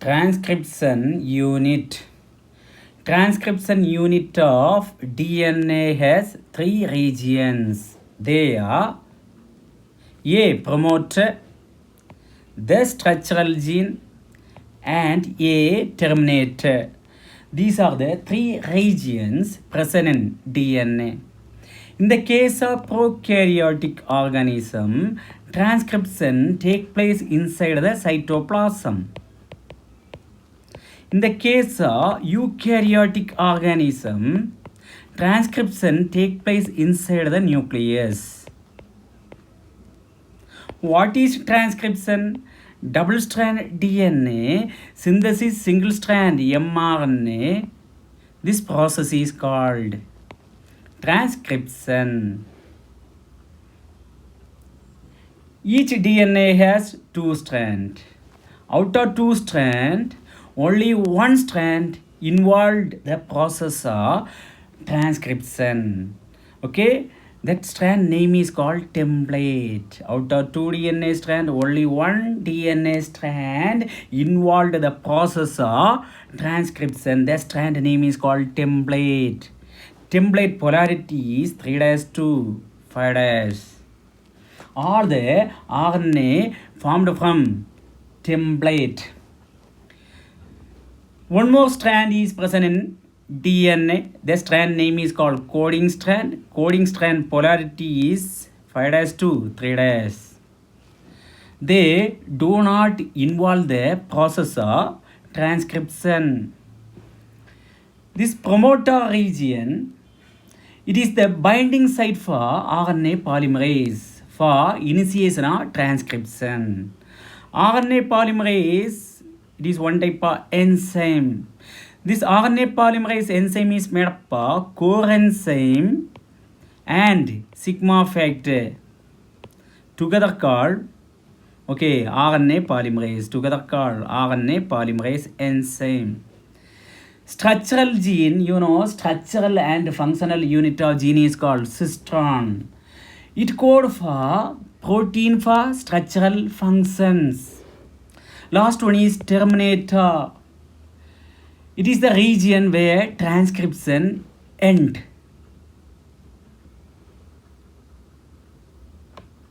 Transcription Unit. Transcription unit of DNA has three regions. They are A. Promoter, the structural gene, and A. Terminator. These are the three regions present in DNA. In the case of prokaryotic organism, transcription takes place inside the cytoplasm. In the case of eukaryotic organism, transcription takes place inside the nucleus. What is transcription? Double-strand DNA, synthesis single-strand mRNA. This process is called transcription. Each DNA has two strands. Out of two strands, only one strand involved the process of transcription. Okay, that strand name is called template. Out of two DNA strand, only one DNA strand involved the process of transcription. That strand name is called template. Template polarity is 3-2, 5-. All the RNA formed from template. One more strand is present in DNA. The strand name is called coding strand. Coding strand polarity is 5-2, 3-. They do not involve the process of transcription. This promoter region, it is the binding site for RNA polymerase for initiation of transcription. RNA polymerase, it is one type of enzyme. This RNA polymerase enzyme is made up of coenzyme and sigma factor together called RNA polymerase, together called RNA polymerase enzyme. Structural gene, structural and functional unit of gene is called cistron. It codes for protein for structural functions. Last one is terminator. It is the region where transcription ends.